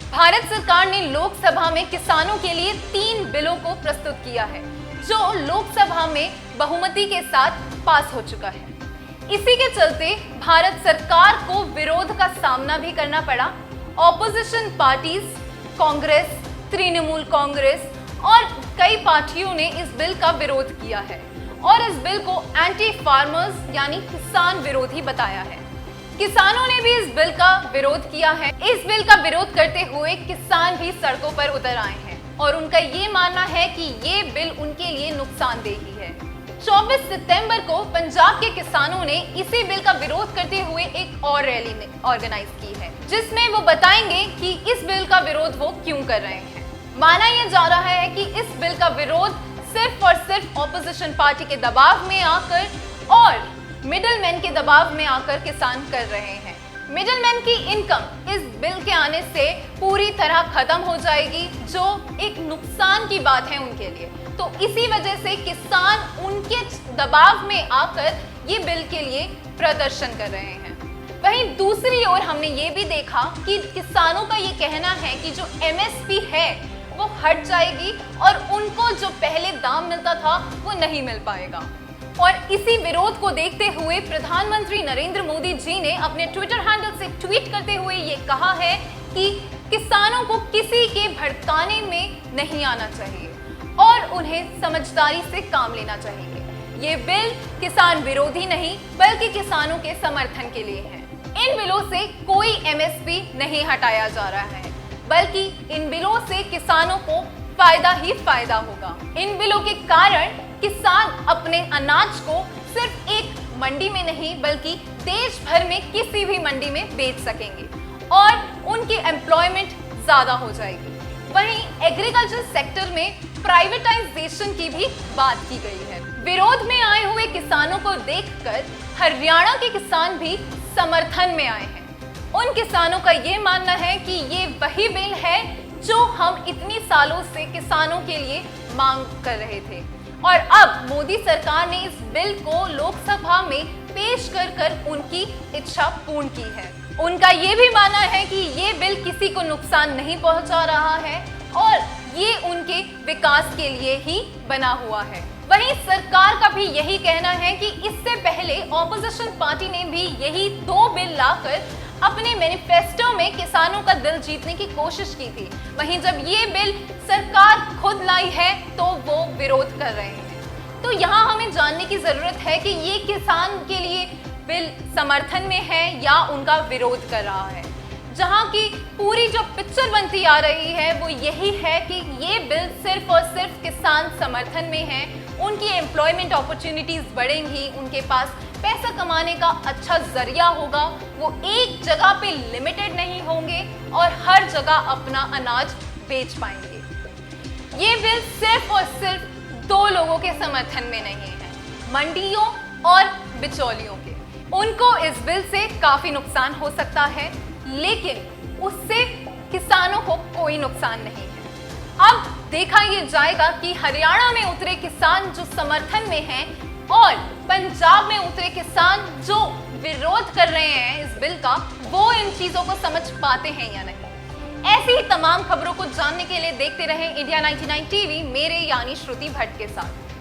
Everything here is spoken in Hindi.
भारत सरकार ने लोकसभा में किसानों के लिए 3 बिलों को प्रस्तुत किया है, जो लोकसभा में बहुमति के साथ पास हो चुका है। इसी के चलते भारत सरकार को विरोध का सामना भी करना पड़ा। ऑपोजिशन पार्टीज, कांग्रेस, तृणमूल कांग्रेस और कई पार्टियों ने इस बिल का विरोध किया है और इस बिल को एंटी फार्मर्स यानी किसान विरोधी बताया है। किसानों ने भी इस बिल का विरोध किया है। इस बिल का विरोध करते हुए किसान भी सड़कों पर उतर आए हैं और उनका ये मानना है कि ये बिल उनके लिए नुकसानदेही है। 24 सितंबर को पंजाब के किसानों ने इसी बिल का विरोध करते हुए एक और रैली ऑर्गेनाइज की है, जिसमें वो बताएंगे कि इस बिल का विरोध वो क्यों कर रहे हैं। माना यह जा रहा है कि इस बिल का विरोध सिर्फ और सिर्फ ऑपोजिशन पार्टी के दबाव में आकर और मिडलमैन के दबाव में आकर किसान कर रहे हैं। मिडलमैन की इनकम इस बिल के आने से पूरी तरह खत्म हो जाएगी, जो एक नुकसान की बात है उनके लिए। तो इसी वजह से किसान उनके दबाव में आकर ये बिल के लिए प्रदर्शन कर रहे हैं। वहीं दूसरी ओर हमने ये भी देखा कि किसानों का ये कहना है कि जो एमएसपी है वो हट जाएगी और उनको जो पहले दाम मिलता था वो नहीं मिल पाएगा। और इसी विरोध को देखते हुए प्रधानमंत्री नरेंद्र मोदी जी ने अपने ट्विटर हैंडल से ट्वीट करते हुए ये कहा है कि किसानों को किसी के भड़काने में नहीं आना चाहिए और उन्हें समझदारी से काम लेना चाहिए। ये बिल किसान विरोधी नहीं बल्कि किसानों के समर्थन के लिए है। इन बिलों से कोई एमएसपी नहीं हटाया जा रहा है, बल्कि इन बिलों से किसानों को फायदा ही फायदा होगा। इन बिलों के कारण किसान अपने अनाज को सिर्फ एक मंडी में नहीं बल्कि देश भर में किसी भी मंडी में बेच सकेंगे और उनकी एम्प्लॉयमेंट ज्यादा हो जाएगी। वहीं एग्रीकल्चर सेक्टर में प्राइवेटाइजेशन की भी बात की गई है। विरोध में आए हुए किसानों को देखकर हरियाणा के किसान भी समर्थन में आए हैं। उन किसानों का ये मानना है कि ये वही बिल है जो हम इतनी सालों से किसानों के लिए मांग कर रहे थे और अब मोदी सरकार ने इस बिल को लोकसभा में पेश कर उनकी इच्छा पूर्ण की है। उनका ये भी मानना है कि ये बिल किसी को नुकसान नहीं पहुंचा रहा है और ये उनके विकास के लिए ही बना हुआ है। वहीं सरकार का भी यही कहना है कि इससे पहले ऑपोजिशन पार्टी ने भी यही 2 बिल लाकर अपने मैनिफेस्टो में किसानों का दिल जीतने की कोशिश की थी। वहीं जब ये बिल सरकार खुद लाई है तो वो विरोध कर रहे हैं। तो यहाँ हमें जानने की जरूरत है कि ये किसान के लिए बिल समर्थन में है या उनका विरोध कर रहा है। जहाँ की पूरी जो पिक्चर बनती आ रही है वो यही है कि ये बिल सिर्फ और सिर्फ किसान समर्थन में है। उनकी एम्प्लॉयमेंट अपॉर्चुनिटीज बढ़ेंगी, उनके पास पैसा कमाने का अच्छा जरिया होगा, वो एक जगह पे लिमिटेड नहीं होंगे और हर जगह अपना अनाज बेच पाएंगे। ये बिल सिर्फ और सिर्फ 2 लोगों के समर्थन में नहीं है, मंडियों और बिचौलियों के। उनको इस बिल से काफी नुकसान हो सकता है, लेकिन उससे किसानों को कोई नुकसान नहीं है। अब देखा ये जाएगा कि हरियाणा में उतरे किसान जो समर्थन में हैं और पंजाब में उतरे किसान जो विरोध कर रहे हैं इस बिल का, वो इन चीजों को समझ पाते हैं या नहीं। ऐसी ही तमाम खबरों को जानने के लिए देखते रहें इंडिया 99 टीवी मेरे यानी श्रुति भट्ट के साथ।